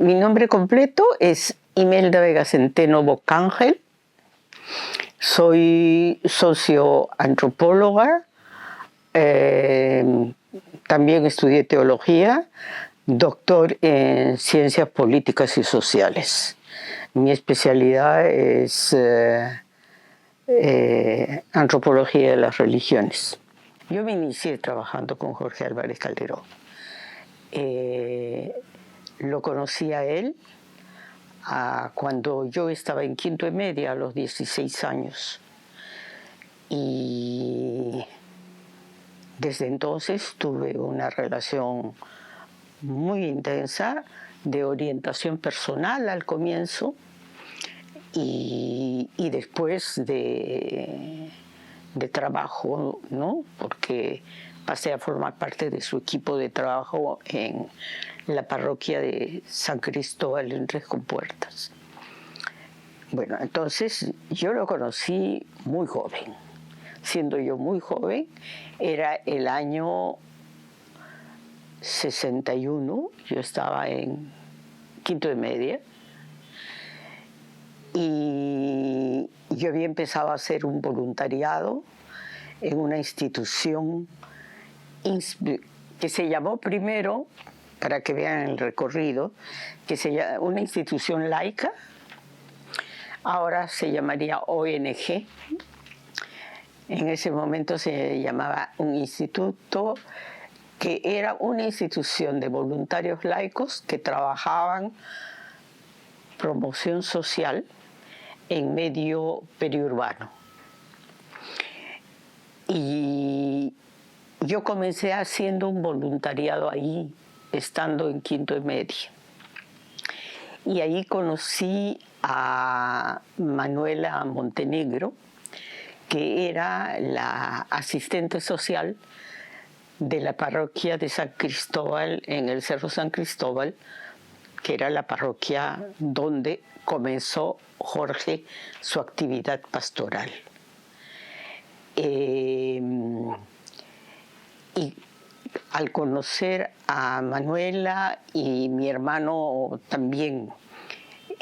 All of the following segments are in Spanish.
Mi nombre completo es Imelda Vega Centeno Bocángel. Soy socioantropóloga, también estudié teología, doctor en ciencias políticas y sociales. Mi especialidad es antropología de las religiones. Yo me inicié trabajando con Jorge Álvarez Calderón. Lo conocí a él cuando yo estaba en quinto de media, a los 16 años. Y desde entonces tuve una relación muy intensa de orientación personal al comienzo y después de trabajo, ¿no? Porque pasé a formar parte de su equipo de trabajo en la parroquia de San Cristóbal en Tres Compuertas. Bueno, entonces yo lo conocí muy joven. Siendo yo muy joven, era el año 61, yo estaba en quinto de media, y yo había empezado a hacer un voluntariado en una institución que se llamó primero, para que vean el recorrido, que se llama una institución laica, ahora se llamaría ONG. En ese momento se llamaba un instituto que era una institución de voluntarios laicos que trabajaban promoción social en medio periurbano. Y yo comencé haciendo un voluntariado ahí, estando en quinto de media. Y ahí conocí a Manuela Montenegro, que era la asistente social de la parroquia de San Cristóbal, en el Cerro San Cristóbal, que era la parroquia donde comenzó Jorge su actividad pastoral. Y al conocer a Manuela, y mi hermano también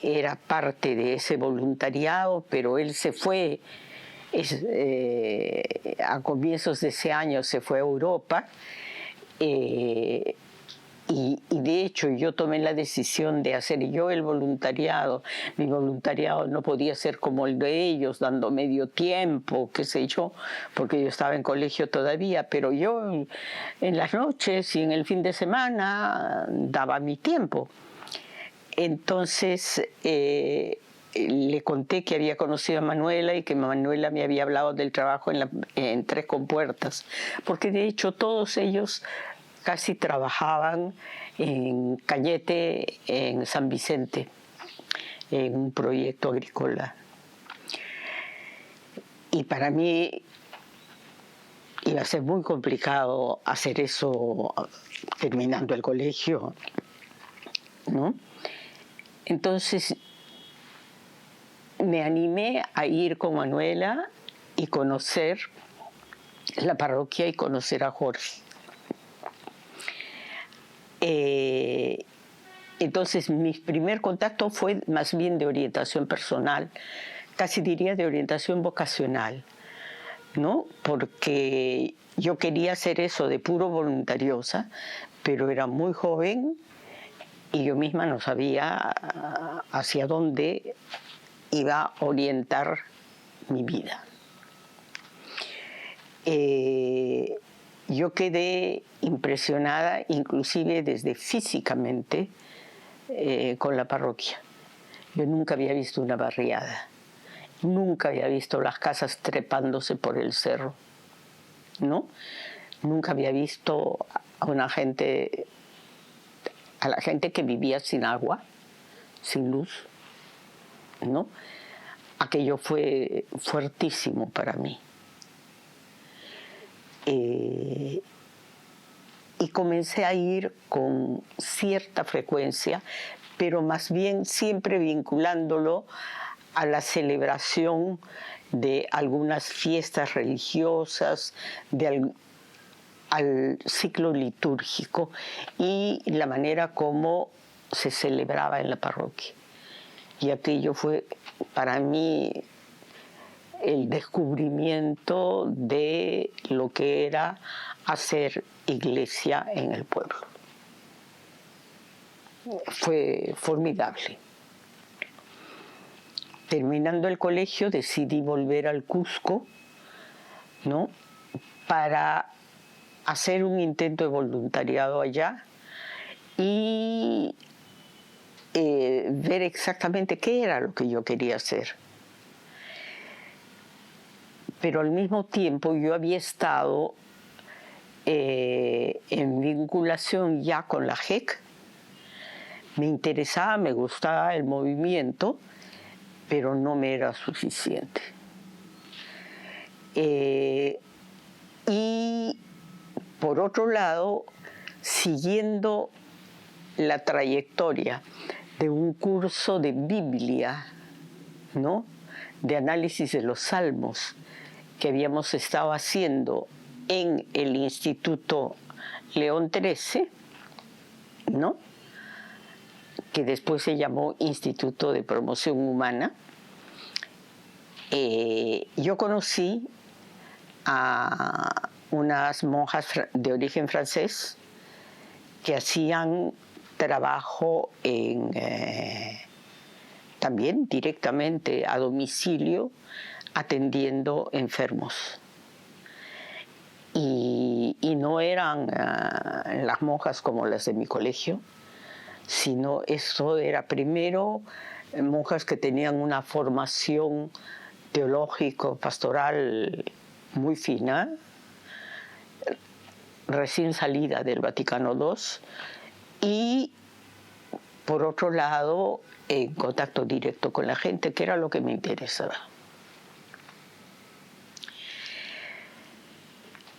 era parte de ese voluntariado, pero él se fue a comienzos de ese año, se fue a Europa, y de hecho yo tomé la decisión de hacer yo el voluntariado. Mi voluntariado no podía ser como el de ellos, dando medio tiempo, qué sé yo, porque yo estaba en colegio todavía, pero yo en las noches y en el fin de semana daba mi tiempo. Entonces le conté que había conocido a Manuela y que Manuela me había hablado del trabajo en Tres Compuertas, porque de hecho todos ellos casi trabajaban en Cañete, en San Vicente, en un proyecto agrícola. Y para mí iba a ser muy complicado hacer eso terminando el colegio, ¿no? Entonces me animé a ir con Manuela y conocer la parroquia y conocer a Jorge. Entonces mi primer contacto fue más bien de orientación personal, casi diría de orientación vocacional, ¿no? Porque yo quería hacer eso de puro voluntariosa, pero era muy joven y yo misma no sabía hacia dónde iba a orientar mi vida. Yo quedé impresionada, inclusive desde físicamente, con la parroquia. Yo nunca había visto una barriada, nunca había visto las casas trepándose por el cerro, ¿no? Nunca había visto a la gente que vivía sin agua, sin luz, ¿no? Aquello fue fuertísimo para mí. Y comencé a ir con cierta frecuencia, pero más bien siempre vinculándolo a la celebración de algunas fiestas religiosas, al ciclo litúrgico y la manera como se celebraba en la parroquia. Y aquello fue para mí el descubrimiento de lo que era hacer iglesia en el pueblo. Fue formidable. Terminando el colegio decidí volver al Cusco, ¿no?, para hacer un intento de voluntariado allá y ver exactamente qué era lo que yo quería hacer. Pero al mismo tiempo yo había estado en vinculación ya con la JEC. Me interesaba, me gustaba el movimiento, pero no me era suficiente. Y por otro lado, siguiendo la trayectoria de un curso de Biblia, ¿no?, de análisis de los Salmos que habíamos estado haciendo en el Instituto León XIII, ¿no?, que después se llamó Instituto de Promoción Humana, yo conocí a unas monjas de origen francés que hacían trabajo también directamente a domicilio, atendiendo enfermos. Y no eran las monjas como las de mi colegio, sino eso era primero monjas que tenían una formación teológico-pastoral muy fina, recién salida del Vaticano II, y por otro lado en contacto directo con la gente, que era lo que me interesaba.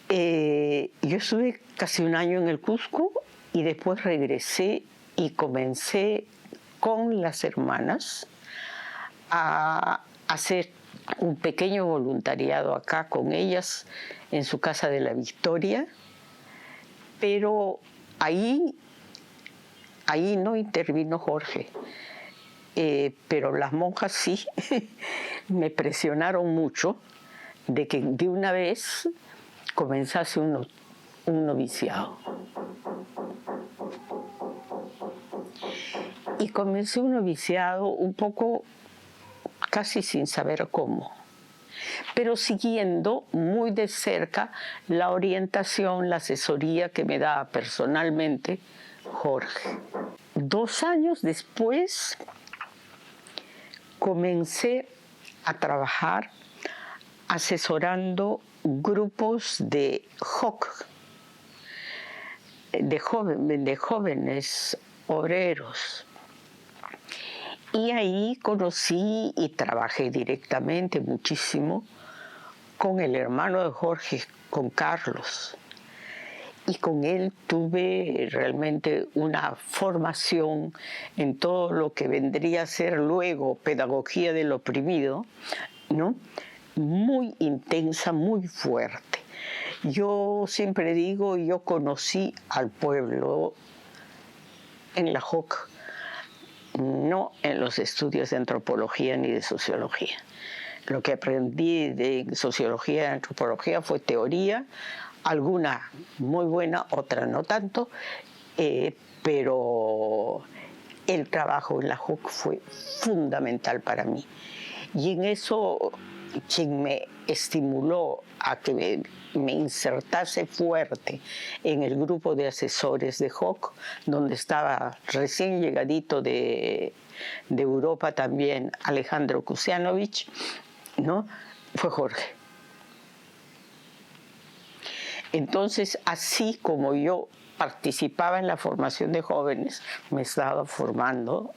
Yo estuve casi un año en el Cusco y después regresé y comencé con las hermanas a hacer un pequeño voluntariado acá con ellas en su casa de la Victoria, pero ahí no intervino Jorge, pero las monjas sí me presionaron mucho de que de una vez comenzase un noviciado. Y comencé un noviciado un poco casi sin saber cómo, pero siguiendo muy de cerca la orientación, la asesoría que me daba personalmente Jorge. 2 años después comencé a trabajar asesorando grupos de JOC, de jóvenes obreros. Y ahí conocí y trabajé directamente muchísimo con el hermano de Jorge, con Carlos. Y con él tuve realmente una formación en todo lo que vendría a ser luego pedagogía del oprimido, ¿no?, muy intensa, muy fuerte. Yo siempre digo, yo conocí al pueblo en la JOC, no en los estudios de antropología ni de sociología. Lo que aprendí de sociología y antropología fue teoría, alguna muy buena, otra no tanto, pero el trabajo en la JOC fue fundamental para mí. Y en eso, quien me estimuló a que me insertase fuerte en el grupo de asesores de JOC, donde estaba recién llegadito de Europa también Alejandro Kusianovich, ¿no?, fue Jorge. Entonces, así como yo participaba en la formación de jóvenes, me estaba formando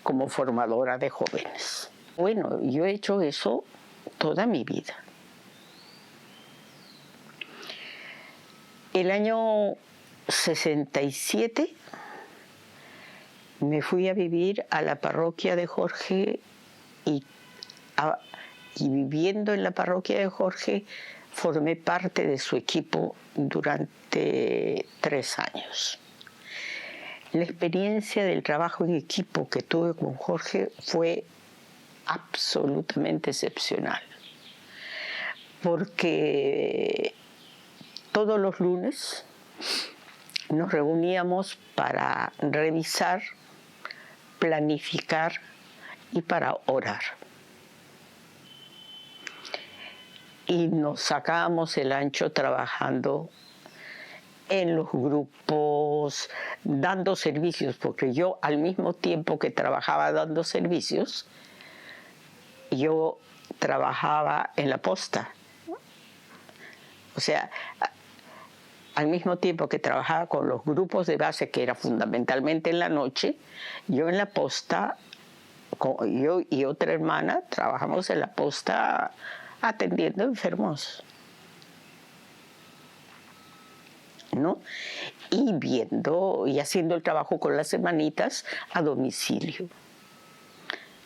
como formadora de jóvenes. Bueno, yo he hecho eso toda mi vida. El año 67 me fui a vivir a la parroquia de Jorge y viviendo en la parroquia de Jorge formé parte de su equipo durante 3 años. La experiencia del trabajo en equipo que tuve con Jorge fue absolutamente excepcional, porque todos los lunes nos reuníamos para revisar, planificar y para orar. Y nos sacábamos el ancho trabajando en los grupos, dando servicios, porque yo al mismo tiempo que trabajaba dando servicios, yo trabajaba en la posta. O sea, al mismo tiempo que trabajaba con los grupos de base, que era fundamentalmente en la noche, yo en la posta, yo y otra hermana, trabajamos en la posta atendiendo enfermos, ¿no? Y viendo y haciendo el trabajo con las hermanitas a domicilio.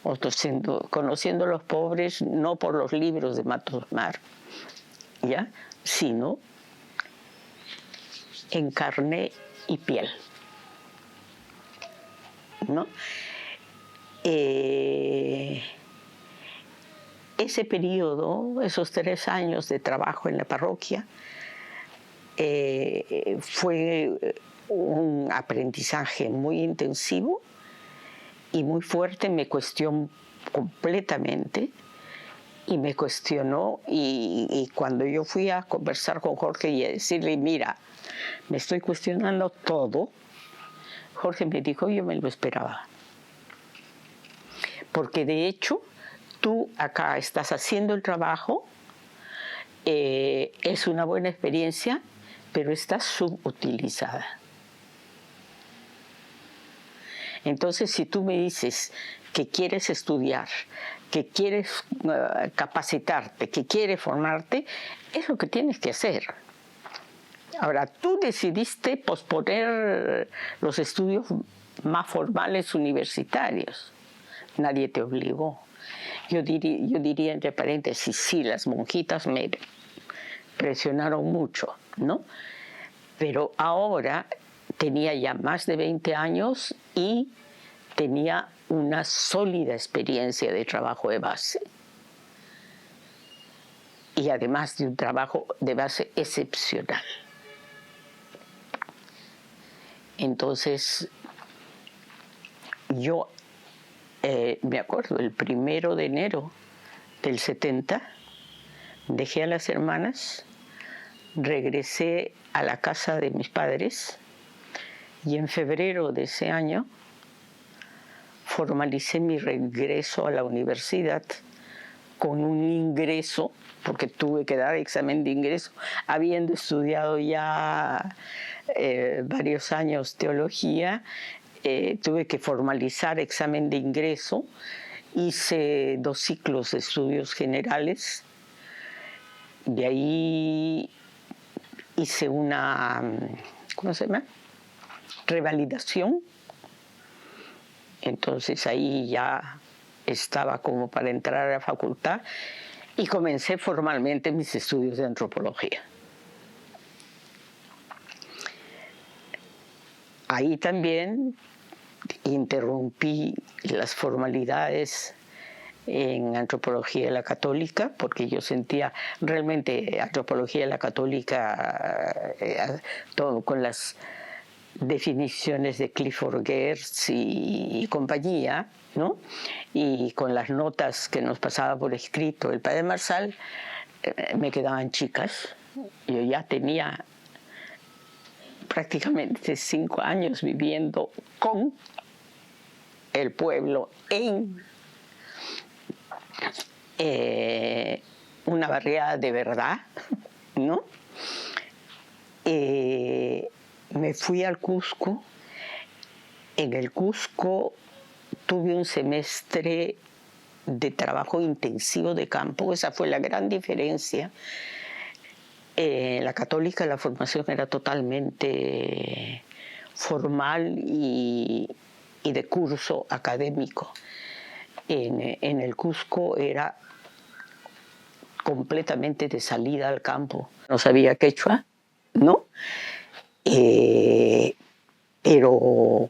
Conociendo a los pobres no por los libros de Matos Mar, ¿ya? Sino en carne y piel, ¿no? Ese periodo, esos 3 años de trabajo en la parroquia, fue un aprendizaje muy intensivo y muy fuerte. Me cuestionó completamente y me cuestionó, y cuando yo fui a conversar con Jorge y a decirle, mira, me estoy cuestionando todo, Jorge me dijo, yo me lo esperaba. Porque de hecho, tú acá estás haciendo el trabajo, es una buena experiencia, pero está subutilizada. Entonces, si tú me dices que quieres estudiar, que quieres capacitarte, que quieres formarte, es lo que tienes que hacer. Ahora, tú decidiste posponer los estudios más formales universitarios. Nadie te obligó. Yo diría entre paréntesis, sí, las monjitas me presionaron mucho, ¿no? Pero ahora tenía ya más de 20 años y tenía una sólida experiencia de trabajo de base. Y además de un trabajo de base excepcional. Entonces, yo me acuerdo, el 1 de enero del 70, dejé a las hermanas, regresé a la casa de mis padres y en febrero de ese año formalicé mi regreso a la universidad con un ingreso, porque tuve que dar examen de ingreso, habiendo estudiado ya varios años teología, tuve que formalizar examen de ingreso, hice 2 ciclos de estudios generales, de ahí hice una, ¿cómo se llama?, revalidación, entonces ahí ya estaba como para entrar a la facultad y comencé formalmente mis estudios de antropología. Ahí también interrumpí las formalidades en antropología de la católica, porque yo sentía realmente antropología de la católica, todo con las definiciones de Clifford Geertz y compañía, ¿no? Y con las notas que nos pasaba por escrito el padre Marsal, me quedaban chicas. Yo ya tenía prácticamente 5 años viviendo con el pueblo en una barriada de verdad, ¿no? Me fui al Cusco. En el Cusco tuve un semestre de trabajo intensivo de campo. Esa fue la gran diferencia. En la católica la formación era totalmente formal y de curso académico. En el Cusco era completamente de salida al campo. No sabía quechua, ¿no? Pero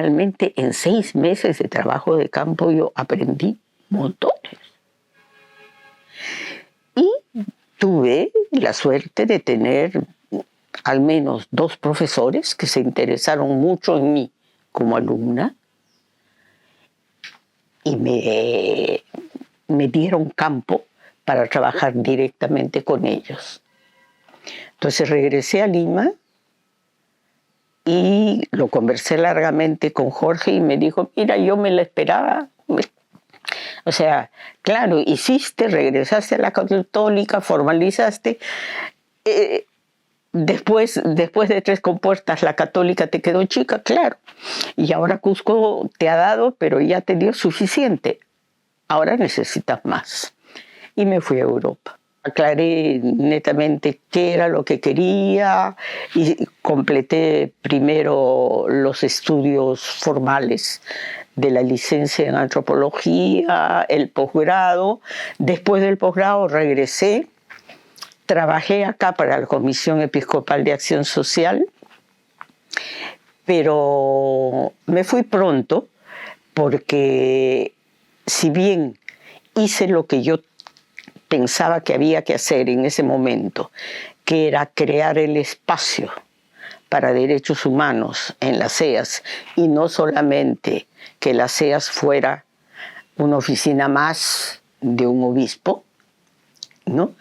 realmente en 6 meses de trabajo de campo yo aprendí montones. Y tuve la suerte de tener al menos 2 profesores que se interesaron mucho en mí como alumna y me dieron campo para trabajar directamente con ellos. Entonces regresé a Lima y lo conversé largamente con Jorge y me dijo, mira, yo me la esperaba. O sea, claro, regresaste a la Católica, formalizaste. Después de 3 compuertas, la Católica te quedó chica, claro. Y ahora Cusco te ha dado, pero ya te dio suficiente. Ahora necesitas más. Y me fui a Europa. Aclaré netamente qué era lo que quería y completé primero los estudios formales de la licencia en antropología, el posgrado. Después del posgrado regresé, trabajé acá para la Comisión Episcopal de Acción Social, pero me fui pronto porque si bien hice lo que yo pensaba que había que hacer en ese momento, que era crear el espacio para derechos humanos en las CEAS, y no solamente que las CEAS fuera una oficina más de un obispo, ¿no?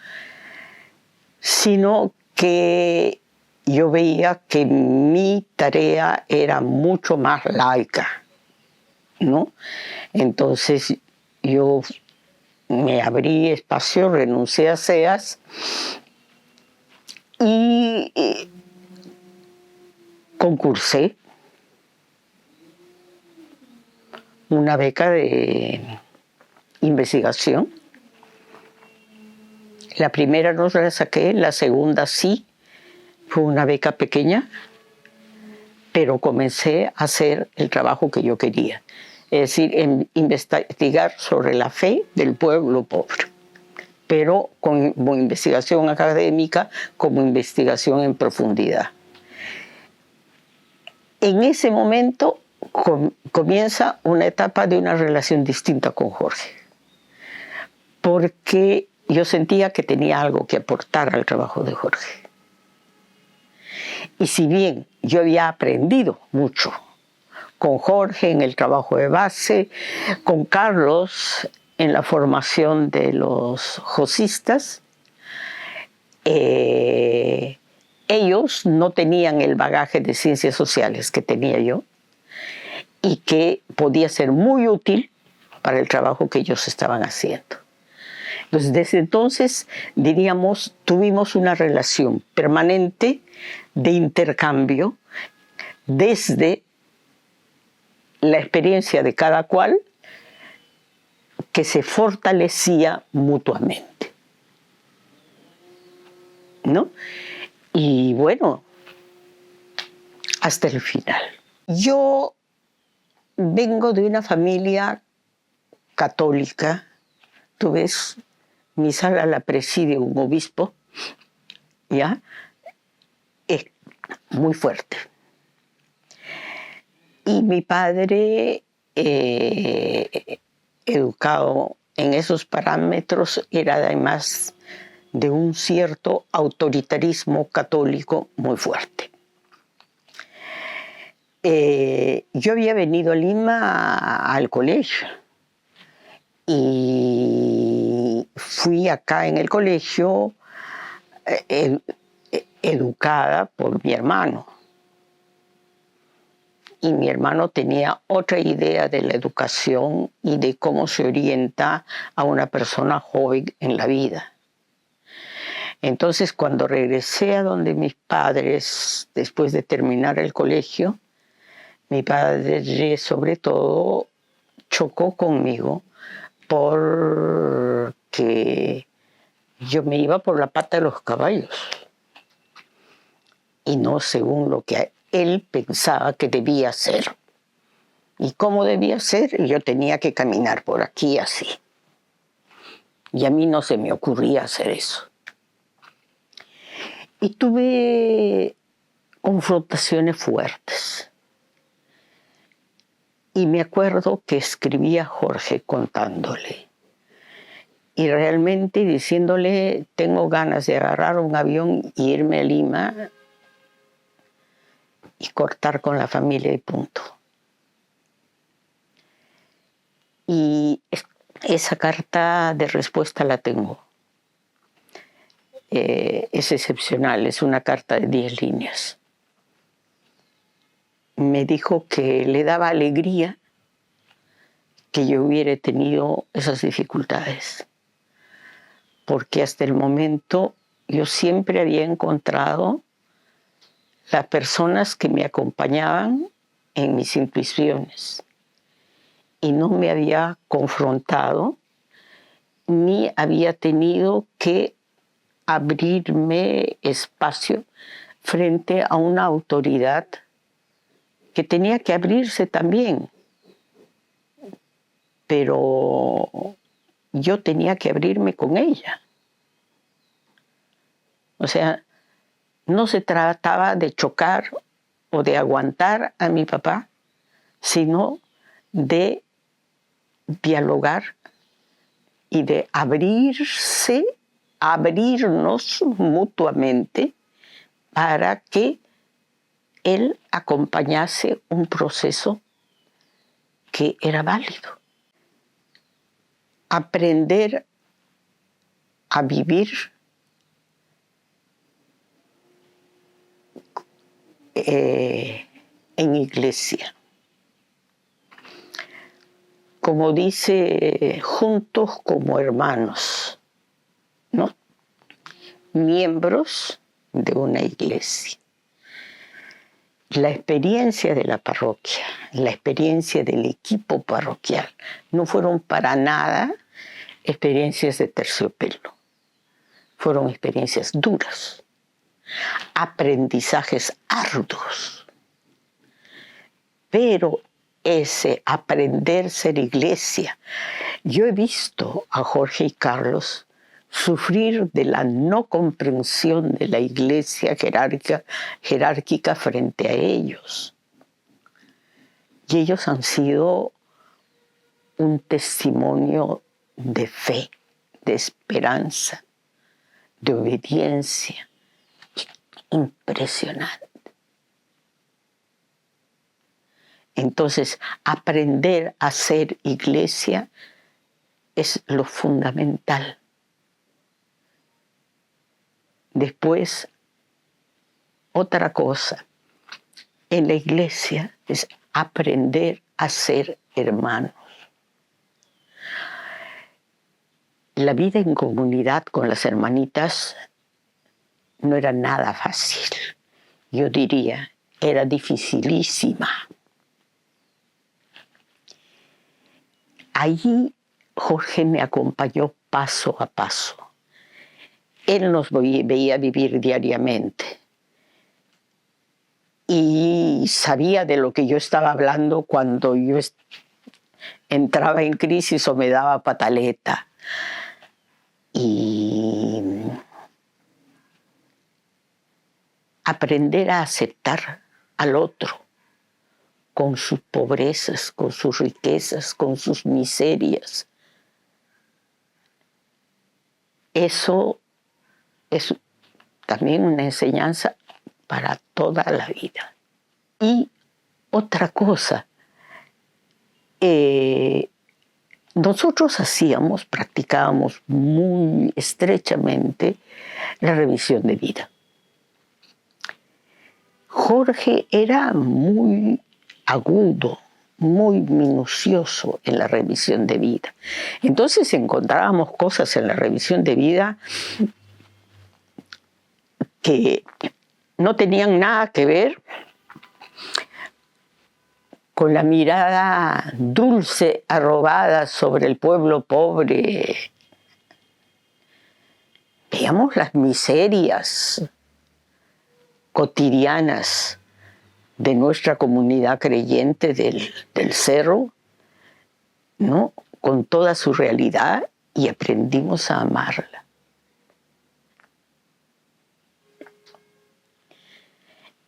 Sino que yo veía que mi tarea era mucho más laica, ¿no? Entonces yo me abrí espacio, renuncié a CEAS y concursé una beca de investigación. La primera no la saqué, la segunda sí, fue una beca pequeña, pero comencé a hacer el trabajo que yo quería. Es decir, investigar sobre la fe del pueblo pobre, pero como investigación académica, como investigación en profundidad. En ese momento comienza una etapa de una relación distinta con Jorge, porque yo sentía que tenía algo que aportar al trabajo de Jorge. Y si bien yo había aprendido mucho con Jorge en el trabajo de base, con Carlos en la formación de los josistas, ellos no tenían el bagaje de ciencias sociales que tenía yo y que podía ser muy útil para el trabajo que ellos estaban haciendo. Entonces, desde entonces, diríamos, tuvimos una relación permanente de intercambio desde la experiencia de cada cual, que se fortalecía mutuamente, ¿no? Y bueno, hasta el final. Yo vengo de una familia católica. Tú ves, mi sala la preside un obispo, ¿ya? Es muy fuerte. Y mi padre, educado en esos parámetros, era además de un cierto autoritarismo católico muy fuerte. Yo había venido a Lima al colegio y fui acá en el colegio educada por mi hermano. Y mi hermano tenía otra idea de la educación y de cómo se orienta a una persona joven en la vida. Entonces, cuando regresé a donde mis padres, después de terminar el colegio, mi padre, sobre todo, chocó conmigo porque yo me iba por la pata de los caballos y no según lo que él pensaba que debía ser. ¿Y cómo debía ser? Yo tenía que caminar por aquí así. Y a mí no se me ocurría hacer eso. Y tuve confrontaciones fuertes. Y me acuerdo que escribí a Jorge contándole. Y realmente diciéndole, tengo ganas de agarrar un avión e irme a Lima y cortar con la familia y punto. Y esa carta de respuesta la tengo. Es excepcional, es una carta de 10 líneas. Me dijo que le daba alegría que yo hubiera tenido esas dificultades, porque hasta el momento yo siempre había encontrado las personas que me acompañaban en mis intuiciones y no me había confrontado ni había tenido que abrirme espacio frente a una autoridad que tenía que abrirse también, pero yo tenía que abrirme con ella. O sea, no se trataba de chocar o de aguantar a mi papá, sino de dialogar y de abrirnos mutuamente para que él acompañase un proceso que era válido. Aprender a vivir en iglesia. Como dice, juntos como hermanos, ¿no? Miembros de una iglesia. La experiencia de la parroquia, la experiencia del equipo parroquial, no fueron para nada experiencias de terciopelo. Fueron experiencias duras, aprendizajes arduos. Pero ese aprender ser iglesia, yo he visto a Jorge y Carlos sufrir de la no comprensión de la iglesia jerárquica frente a ellos. Y ellos han sido un testimonio de fe, de esperanza, de obediencia impresionante. Entonces, aprender a ser iglesia es lo fundamental. Después, otra cosa, en la iglesia es aprender a ser hermanos. La vida en comunidad con las hermanitas no era nada fácil. Yo diría, era dificilísima. Allí Jorge me acompañó paso a paso. Él nos veía vivir diariamente y sabía de lo que yo estaba hablando cuando yo entraba en crisis o me daba pataleta. Y aprender a aceptar al otro con sus pobrezas, con sus riquezas, con sus miserias. Eso es también una enseñanza para toda la vida. Y otra cosa, nosotros practicábamos muy estrechamente la revisión de vida. Jorge era muy agudo, muy minucioso en la revisión de vida. Entonces encontrábamos cosas en la revisión de vida que no tenían nada que ver con la mirada dulce, arrobada sobre el pueblo pobre. Veíamos las miserias cotidianas de nuestra comunidad creyente del Cerro, ¿no? Con toda su realidad, y aprendimos a amarla.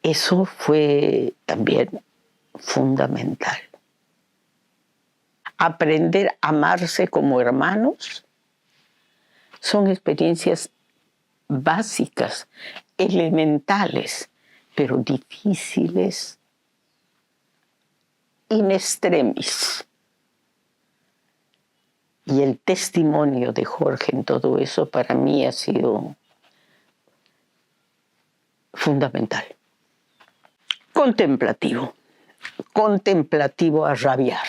Eso fue también fundamental. aprender a amarse como hermanos, son experiencias básicas, elementales, pero difíciles in extremis. Y el testimonio de Jorge en todo eso para mí ha sido fundamental. Contemplativo, contemplativo a rabiar.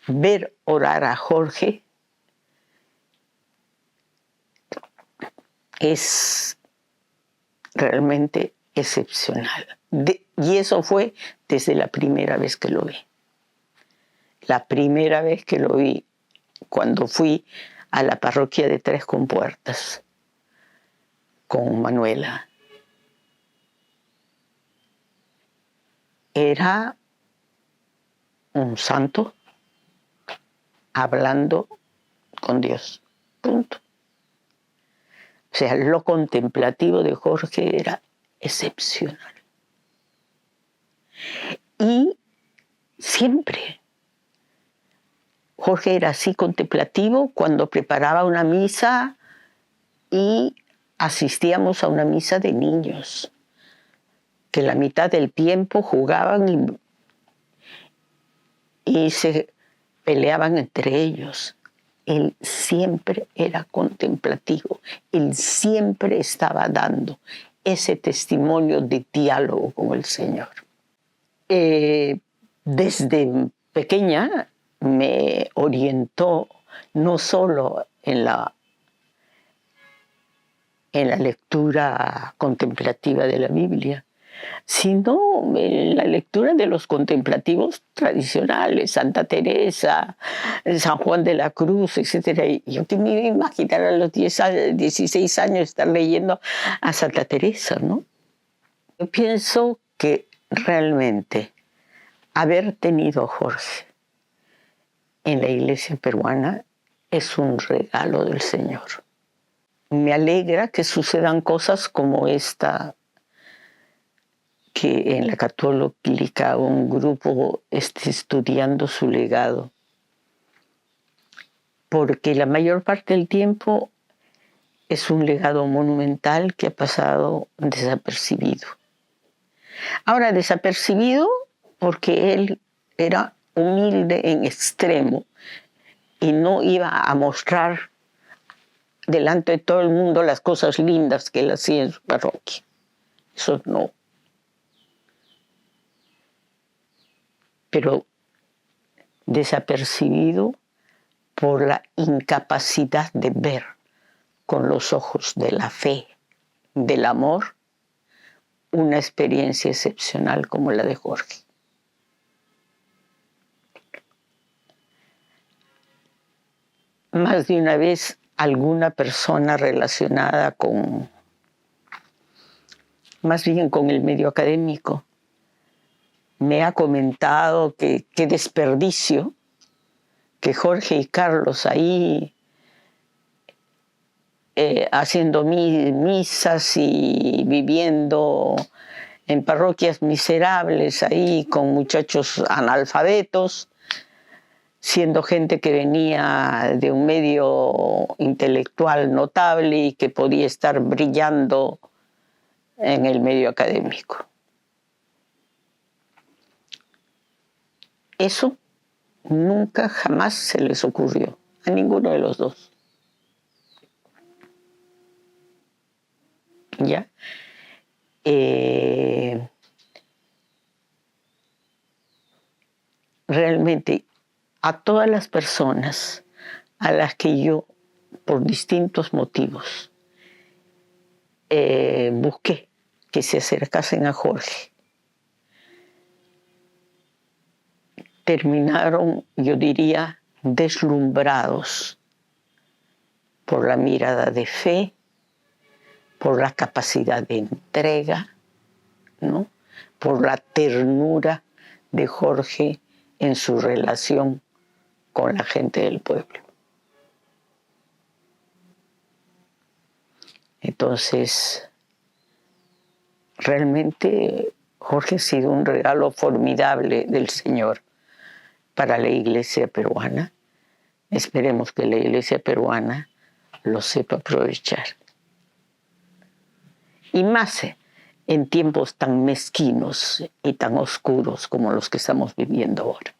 Ver orar a Jorge es realmente excepcional. Y eso fue desde la primera vez que lo vi. La primera vez que lo vi, cuando fui a la parroquia de Tres Compuertas con Manuela. Era un santo hablando con Dios. Punto. O sea, lo contemplativo de Jorge era excepcional. Y siempre Jorge era así contemplativo cuando preparaba una misa y asistíamos a una misa de niños, que la mitad del tiempo jugaban y se peleaban entre ellos. Él siempre era contemplativo, él siempre estaba dando ese testimonio de diálogo con el Señor. Desde pequeña me orientó no solo en la lectura contemplativa de la Biblia, sino en la lectura de los contemplativos tradicionales, Santa Teresa, San Juan de la Cruz, etc. Y yo que me iba a imaginar a los 16 años estar leyendo a Santa Teresa, ¿no? Yo pienso que realmente haber tenido a Jorge en la iglesia peruana es un regalo del Señor. Me alegra que sucedan cosas como esta, que en la Católica un grupo esté estudiando su legado, porque la mayor parte del tiempo es un legado monumental que ha pasado desapercibido. Ahora, desapercibido porque él era humilde en extremo y no iba a mostrar delante de todo el mundo las cosas lindas que él hacía en su parroquia. Eso no. Pero desapercibido por la incapacidad de ver con los ojos de la fe, del amor, una experiencia excepcional como la de Jorge. Más de una vez alguna persona relacionada con, más bien con el medio académico, me ha comentado que qué desperdicio que Jorge y Carlos ahí haciendo misas y viviendo en parroquias miserables ahí con muchachos analfabetos, siendo gente que venía de un medio intelectual notable y que podía estar brillando en el medio académico. Eso nunca, jamás se les ocurrió a ninguno de los dos. ¿Ya? Realmente a todas las personas a las que yo, por distintos motivos, busqué que se acercasen a Jorge, terminaron, yo diría, deslumbrados por la mirada de fe, por la capacidad de entrega, ¿no? Por la ternura de Jorge en su relación con la gente del pueblo. Entonces, realmente Jorge ha sido un regalo formidable del Señor para la iglesia peruana. Esperemos que la iglesia peruana lo sepa aprovechar. Y más en tiempos tan mezquinos y tan oscuros como los que estamos viviendo ahora.